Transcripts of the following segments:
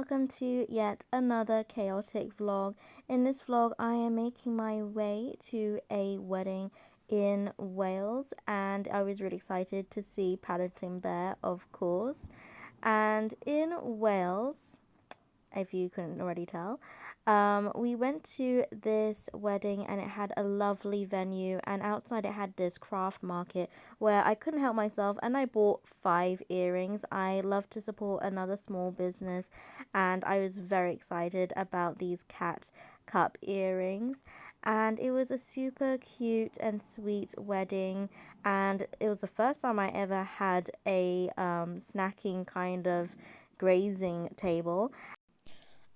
welcome to yet another chaotic vlog. In this vlog I am making my way to a wedding in Wales and I was really excited to see Paddington Bear, of course. And in Wales, if you couldn't already tell, we went to this wedding and it had a lovely venue, and outside it had this craft market where I couldn't help myself and I bought 5 earrings. I love to support another small business and I was very excited about these cat cup earrings, and it was a super cute and sweet wedding, and it was the first time I ever had a snacking kind of grazing table.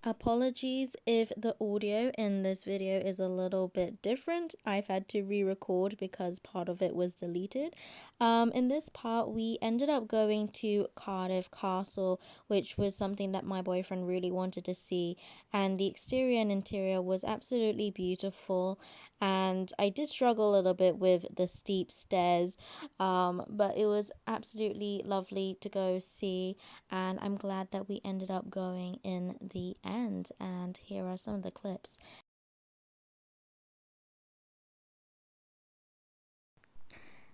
Apologies if the audio in this video is a little bit different. I've had to re-record because part of it was deleted. In this part, we ended up going to Cardiff Castle, which was something that my boyfriend really wanted to see, and the exterior and interior was absolutely beautiful. And I did struggle a little bit with the steep stairs, but it was absolutely lovely to go see, and I'm glad that we ended up going in the end. And here are some of the clips.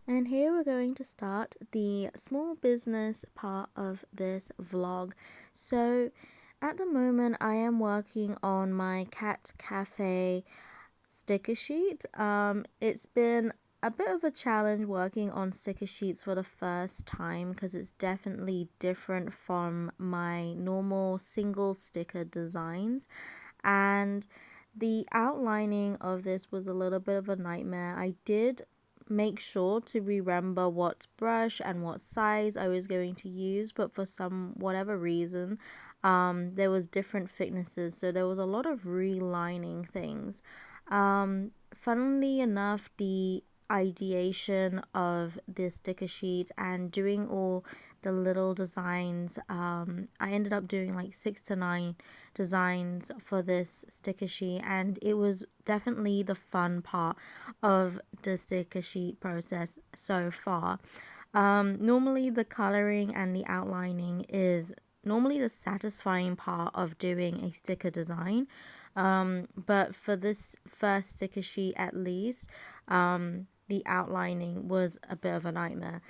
And here we're going to start the small business part of this vlog. So at the moment I am working on my cat cafe sticker sheet. It's been a bit of a challenge working on sticker sheets for the first time because it's definitely different from my normal single sticker designs, and the outlining of this was a little bit of a nightmare. I did make sure to remember what brush and what size I was going to use, but for whatever reason there was different thicknesses, so there was a lot of relining things. Funnily enough, the ideation of the sticker sheet and doing all the little designs, I ended up doing like 6 to 9 designs for this sticker sheet, and it was definitely the fun part of the sticker sheet process so far. Normally the coloring and the outlining is normally the satisfying part of doing a sticker design, but for this first sticker sheet at least, the outlining was a bit of a nightmare.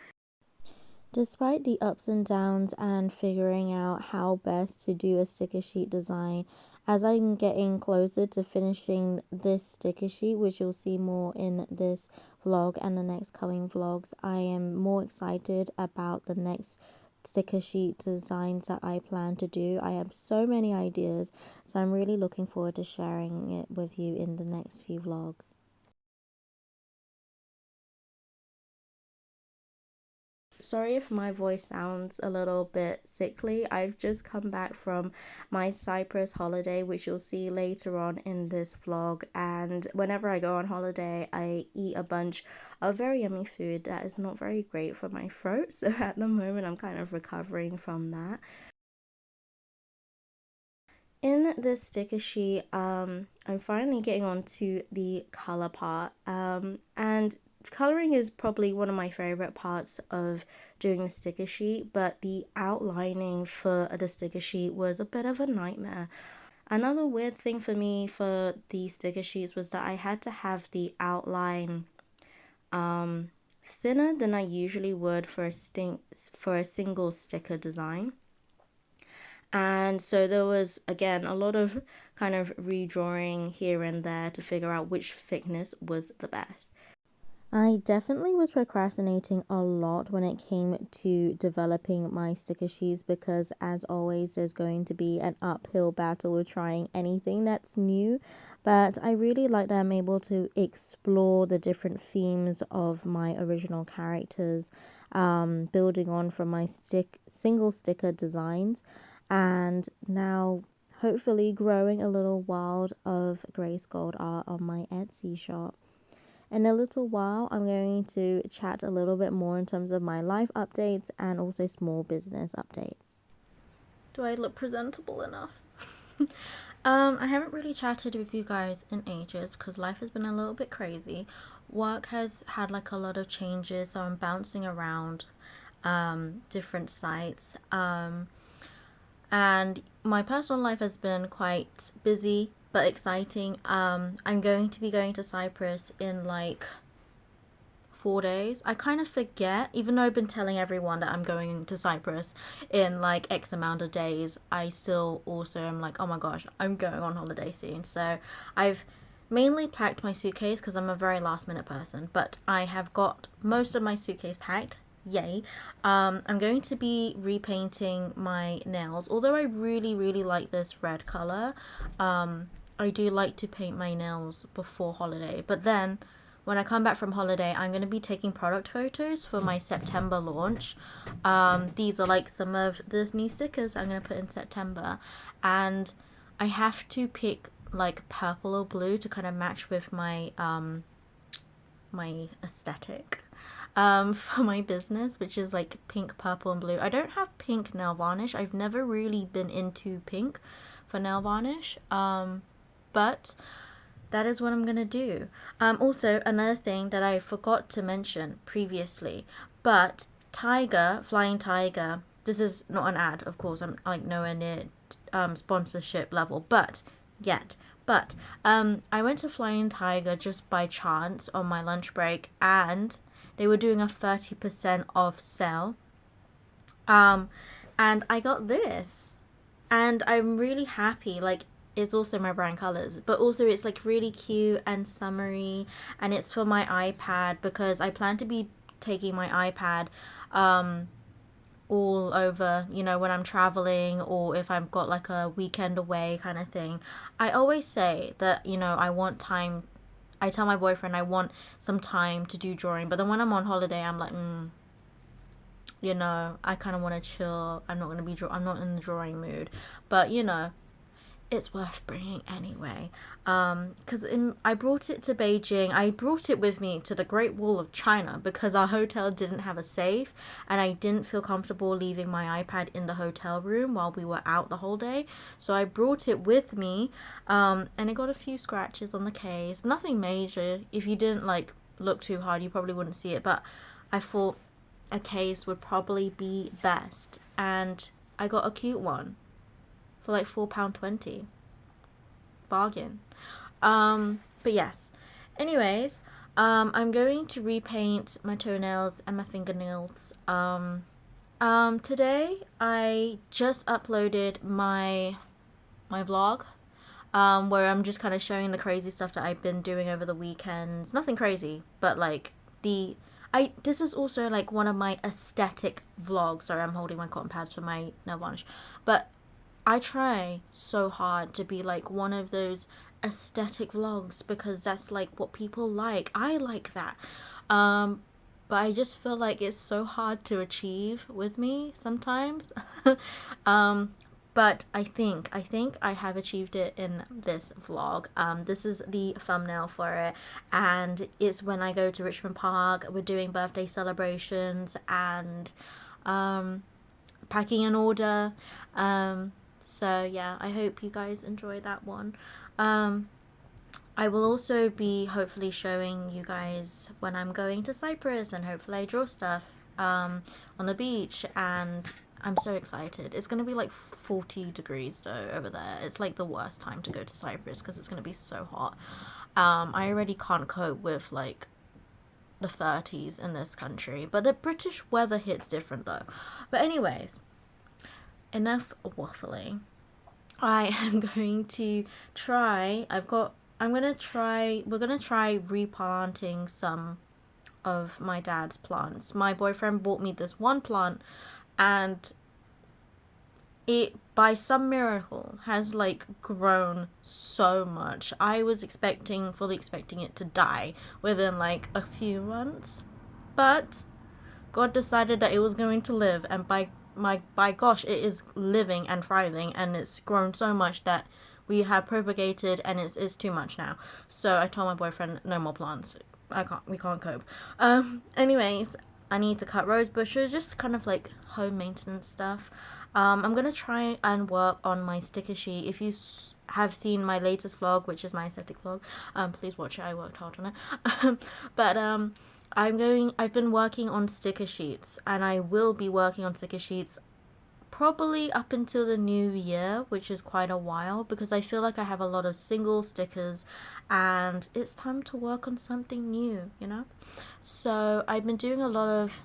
Despite the ups and downs and figuring out how best to do a sticker sheet design, as I'm getting closer to finishing this sticker sheet, which you'll see more in this vlog and the next coming vlogs, I am more excited about the next sticker sheet designs that I plan to do. I have so many ideas, so I'm really looking forward to sharing it with you in the next few vlogs. Sorry if my voice sounds a little bit sickly. I've just come back from my Cyprus holiday, which you'll see later on in this vlog, and whenever I go on holiday I eat a bunch of very yummy food that is not very great for my throat, so at the moment I'm kind of recovering from that. In this sticker sheet, I'm finally getting on to the color part, and coloring is probably one of my favorite parts of doing the sticker sheet, but the outlining for the sticker sheet was a bit of a nightmare. Another weird thing for me for the sticker sheets was that I had to have the outline thinner than I usually would for a single sticker design. And so there was, again, a lot of kind of redrawing here and there to figure out which thickness was the best. I definitely was procrastinating a lot when it came to developing my sticker sheets because, as always, there's going to be an uphill battle with trying anything that's new. But I really like that I'm able to explore the different themes of my original characters, building on from my single sticker designs, and now hopefully growing a little wild of Grace Gold art on my Etsy shop. In a little while, I'm going to chat a little bit more in terms of my life updates and also small business updates. Do I look presentable enough? I haven't really chatted with you guys in ages because life has been a little bit crazy. Work has had like a lot of changes, so I'm bouncing around different sites. and my personal life has been quite busy but exciting. I'm going to be going to Cyprus in like 4 days. I kind of forget, even though I've been telling everyone that I'm going to Cyprus in like X amount of days, I still also am like, oh my gosh, I'm going on holiday soon. So I've mainly packed my suitcase because I'm a very last minute person, but I have got most of my suitcase packed. Yay. I'm going to be repainting my nails, although I really like this red color. I do like to paint my nails before holiday, but then when I come back from holiday, I'm going to be taking product photos for my September launch. These are like some of the new stickers I'm going to put in September. And I have to pick like purple or blue to kind of match with my my aesthetic for my business, which is like pink, purple, and blue. I don't have pink nail varnish. I've never really been into pink for nail varnish. But that is what I'm gonna do. Also, another thing that I forgot to mention previously, but Flying Tiger, this is not an ad, of course, I'm like nowhere near sponsorship level, but I went to Flying Tiger just by chance on my lunch break, and they were doing a 30% off sale. And I got this, and I'm really happy. Like, it's also my brand colors, but also it's like really cute and summery, and it's for my iPad because I plan to be taking my iPad all over, you know, when I'm traveling or if I've got like a weekend away kind of thing. I always say that, you know, I want time. I tell my boyfriend I want some time to do drawing, but then when I'm on holiday, I'm like, you know, I kind of want to chill. I'm not in the drawing mood, but you know, it's worth bringing anyway. Because I brought it to Beijing. I brought it with me to the Great Wall of China because our hotel didn't have a safe, and I didn't feel comfortable leaving my iPad in the hotel room while we were out the whole day. So I brought it with me, and it got a few scratches on the case. Nothing major. If you didn't like look too hard, you probably wouldn't see it. But I thought a case would probably be best, and I got a cute one for like £4.20. Bargain. But yes. Anyways, I'm going to repaint my toenails and my fingernails. Today I just uploaded my vlog, where I'm just kind of showing the crazy stuff that I've been doing over the weekends. Nothing crazy, but like this is also like one of my aesthetic vlogs. Sorry, I'm holding my cotton pads for my nail varnish. But I try so hard to be like one of those aesthetic vlogs because that's like what people like. I like that. But I just feel like it's so hard to achieve with me sometimes. But I think I have achieved it in this vlog. This is the thumbnail for it, and it's when I go to Richmond Park. We're doing birthday celebrations and packing an order. So yeah, I hope you guys enjoy that one. I will also be hopefully showing you guys when I'm going to Cyprus, and hopefully I draw stuff on the beach, and I'm so excited. It's going to be like 40 degrees though over there. It's like the worst time to go to Cyprus because it's going to be so hot. I already can't cope with like the 30s in this country, but the British weather hits different though. But anyways, enough waffling. I am going to try, we're gonna try replanting some of my dad's plants. My boyfriend bought me this one plant, and it, by some miracle, has like grown so much. I was fully expecting it to die within like a few months, but God decided that it was going to live, and by gosh, it is living and thriving, and it's grown so much that we have propagated, and it's too much now. So I told my boyfriend, no more plants. We can't cope. Anyways, I need to cut rose bushes, just kind of like home maintenance stuff. I'm gonna try and work on my sticker sheet. If you have seen my latest vlog, which is my aesthetic vlog, please watch it. I worked hard on it. But I've been working on sticker sheets, and I will be working on sticker sheets probably up until the new year, which is quite a while, because I feel like I have a lot of single stickers and it's time to work on something new, you know? So I've been doing a lot of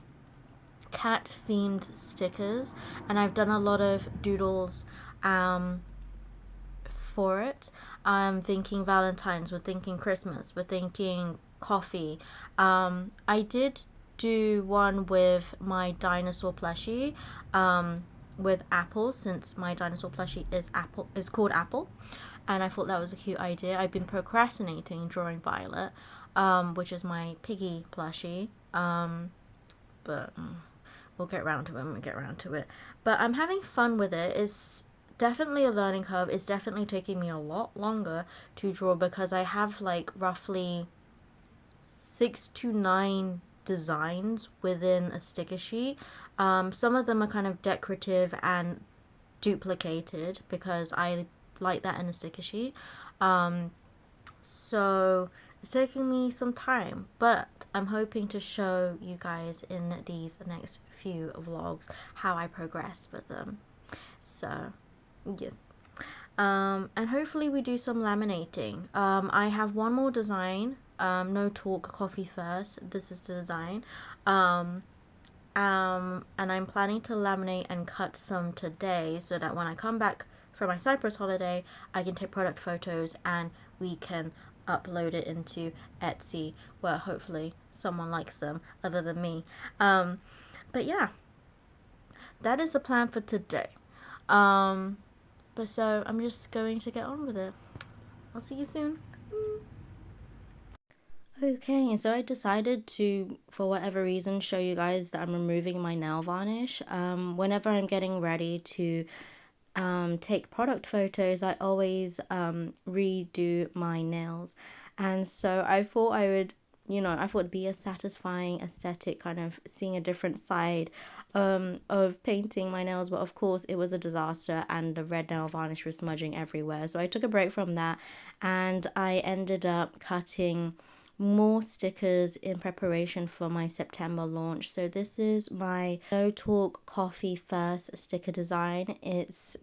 cat themed stickers, and I've done a lot of doodles for it. I'm thinking Valentine's, we're thinking Christmas, we're thinking coffee. I did do one with my dinosaur plushie, with Apple, since my dinosaur plushie is called Apple, and I thought that was a cute idea. I've been procrastinating drawing Violet, which is my piggy plushie, but we'll get around to it when we get around to it. But I'm having fun with it. It's definitely a learning curve. It's definitely taking me a lot longer to draw because I have like roughly 6 to 9 designs within a sticker sheet. Some of them are kind of decorative and duplicated because I like that in a sticker sheet. So it's taking me some time, but I'm hoping to show you guys in these next few vlogs how I progress with them. So yes. And hopefully we do some laminating. I have one more design. No talk, coffee first. This is the design. And I'm planning to laminate and cut some today so that when I come back for my Cyprus holiday, I can take product photos and we can upload it into Etsy, where hopefully someone likes them other than me. But yeah, that is the plan for today. But so I'm just going to get on with it. I'll see you soon. Okay, so I decided to, for whatever reason, show you guys that I'm removing my nail varnish. Whenever I'm getting ready to take product photos, I always redo my nails. And so I thought I would, I thought it'd be a satisfying aesthetic, kind of seeing a different side of painting my nails. But of course, it was a disaster and the red nail varnish was smudging everywhere. So I took a break from that and I ended up cutting more stickers in preparation for my September launch. So this is my No Talk Coffee First sticker design. It's,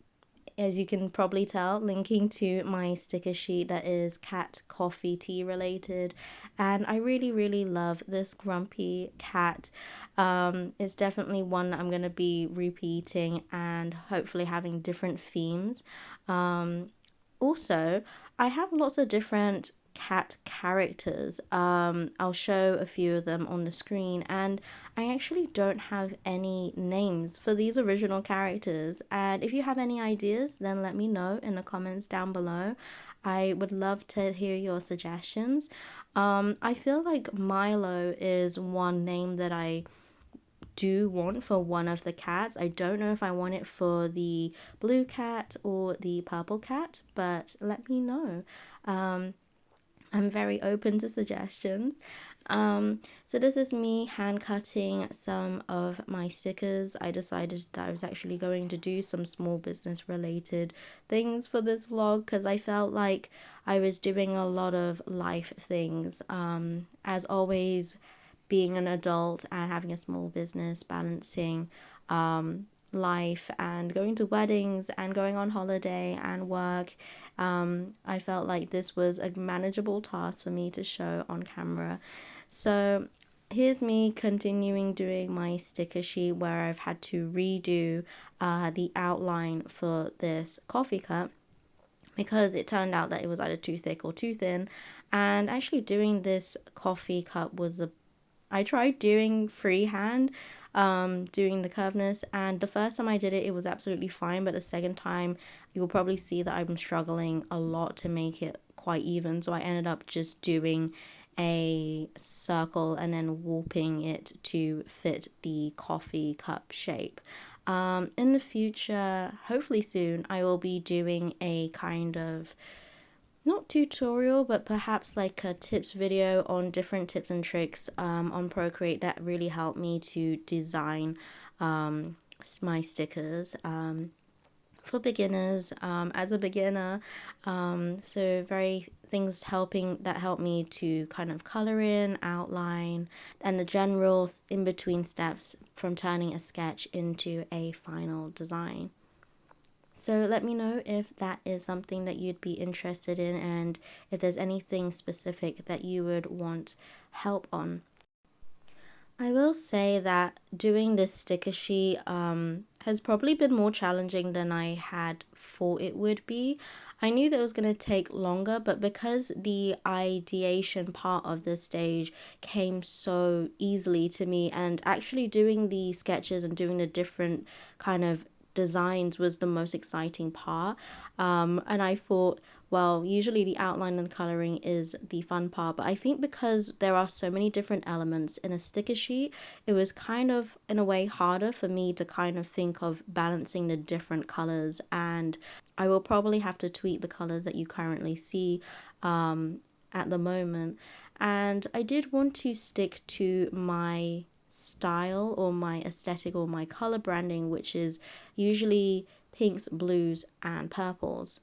as you can probably tell, linking to my sticker sheet that is cat, coffee, tea related, and I really love this grumpy cat. It's definitely one that I'm going to be repeating and hopefully having different themes. Also, I have lots of different cat characters. I'll show a few of them on the screen, and I actually don't have any names for these original characters. And if you have any ideas, then let me know in the comments down below. I would love to hear your suggestions. I feel like Milo is one name that I do want for one of the cats. I don't know if I want it for the blue cat or the purple cat, but let me know. I'm very open to suggestions. So this is me hand cutting some of my stickers. I decided that I was actually going to do some small business related things for this vlog because I felt like I was doing a lot of life things. As always, being an adult and having a small business, balancing life and going to weddings and going on holiday and work. I felt like this was a manageable task for me to show on camera. So here's me continuing doing my sticker sheet where I've had to redo the outline for this coffee cup because it turned out that it was either too thick or too thin. And actually doing this coffee cup was I tried doing freehand, doing the curveness, and the first time I did it, it was absolutely fine, but the second time, you'll probably see that I'm struggling a lot to make it quite even, so I ended up just doing a circle and then warping it to fit the coffee cup shape. In the future, hopefully soon, I will be doing a kind of not tutorial, but perhaps like a tips video on different tips and tricks on Procreate that really helped me to design my stickers. for beginners, as a beginner. So very things helping that help me to kind of color in, outline, and the general in between steps from turning a sketch into a final design. So let me know if that is something that you'd be interested in and if there's anything specific that you would want help on. I will say that doing this sticker sheet has probably been more challenging than I had thought it would be. I knew that it was going to take longer, but because the ideation part of this stage came so easily to me, and actually doing the sketches and doing the different kind of designs was the most exciting part. And I thought, well, usually the outline and coloring is the fun part, but I think because there are so many different elements in a sticker sheet, it was kind of, in a way, harder for me to kind of think of balancing the different colors. And I will probably have to tweak the colors that you currently see at the moment. And I did want to stick to my style or my aesthetic or my color branding, which is usually pinks, blues, and purples.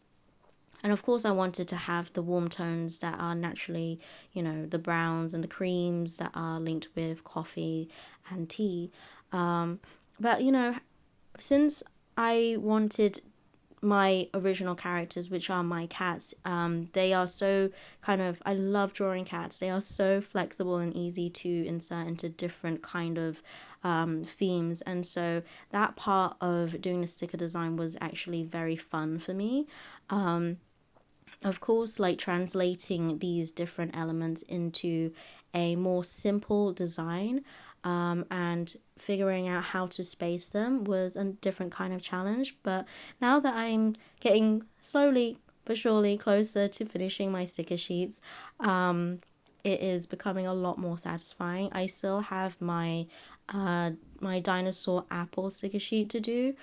And of course, I wanted to have the warm tones that are naturally, the browns and the creams that are linked with coffee and tea. But, since I wanted my original characters, which are my cats, they are so I love drawing cats. They are so flexible and easy to insert into different kind of themes. And so that part of doing the sticker design was actually very fun for me. Of course, like translating these different elements into a more simple design and figuring out how to space them was a different kind of challenge. But now that I'm getting slowly but surely closer to finishing my sticker sheets, it is becoming a lot more satisfying. I still have my dinosaur apple sticker sheet to do,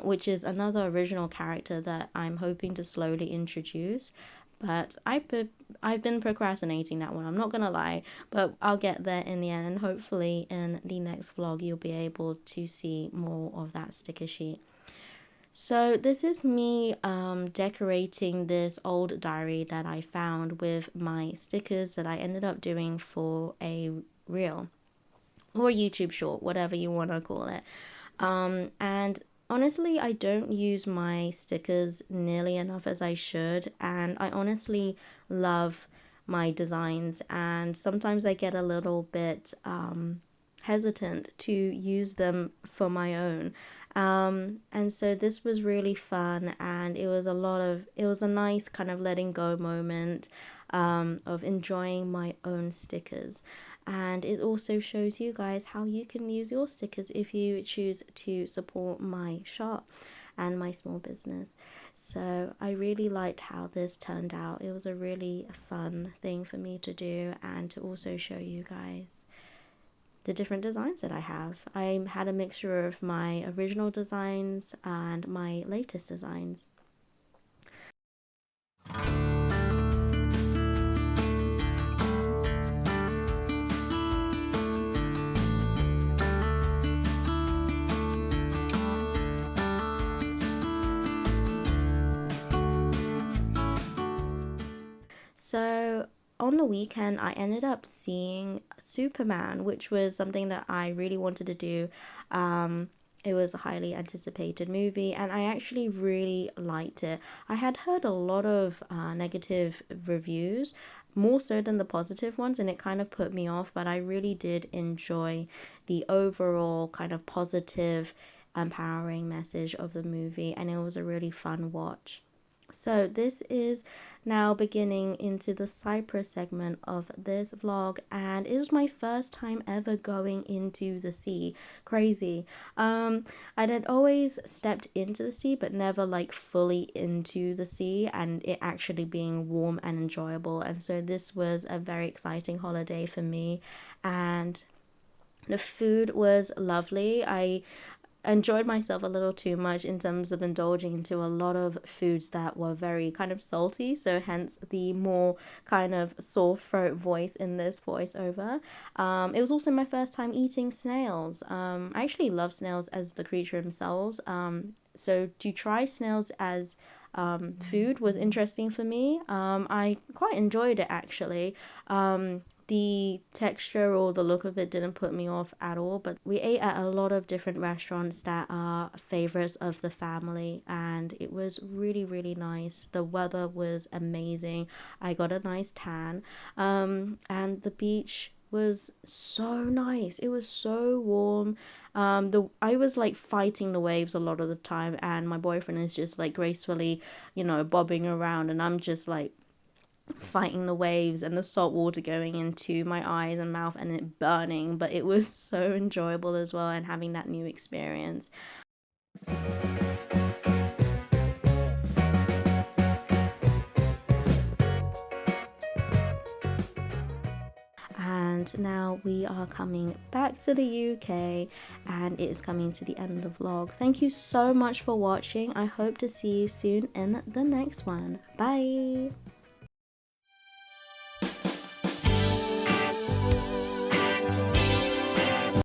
which is another original character that I'm hoping to slowly introduce. But I've been procrastinating that one, I'm not gonna lie, but I'll get there in the end, and hopefully in the next vlog you'll be able to see more of that sticker sheet. So this is me decorating this old diary that I found with my stickers that I ended up doing for a reel or YouTube short, whatever you want to call it. And honestly, I don't use my stickers nearly enough as I should, and I honestly love my designs, and sometimes I get a little bit hesitant to use them for my own. And so this was really fun, and it was a nice kind of letting go moment of enjoying my own stickers. And it also shows you guys how you can use your stickers if you choose to support my shop and my small business. So I really liked how this turned out. It was a really fun thing for me to do, and to also show you guys the different designs that I have. I had a mixture of my original designs and my latest designs. So on the weekend, I ended up seeing Superman, which was something that I really wanted to do. It was a highly anticipated movie, and I actually really liked it. I had heard a lot of negative reviews, more so than the positive ones, and it kind of put me off, but I really did enjoy the overall kind of positive, empowering message of the movie, and it was a really fun watch. So this is now beginning into the Cyprus segment of this vlog, and it was my first time ever going into the sea. Crazy. I had always stepped into the sea, but never like fully into the sea, and it actually being warm and enjoyable. And so this was a very exciting holiday for me, and the food was lovely. I enjoyed myself a little too much in terms of indulging into a lot of foods that were very kind of salty, so hence the more kind of sore throat voice in this voiceover. It was also my first time eating snails. I actually love snails as the creature themselves. So to try snails as food was interesting for me. I quite enjoyed it actually. The texture or the look of it didn't put me off at all, but we ate at a lot of different restaurants that are favorites of the family, and it was really, really nice. The weather was amazing. I got a nice tan, and the beach was so nice. It was so warm. The I was like fighting the waves a lot of the time, and my boyfriend is just like gracefully, bobbing around, and I'm just like fighting the waves and the salt water going into my eyes and mouth and it burning, but it was so enjoyable as well, and having that new experience. And now we are coming back to the UK, and it is coming to the end of the vlog. Thank you so much for watching. I hope to see you soon in the next one. Bye.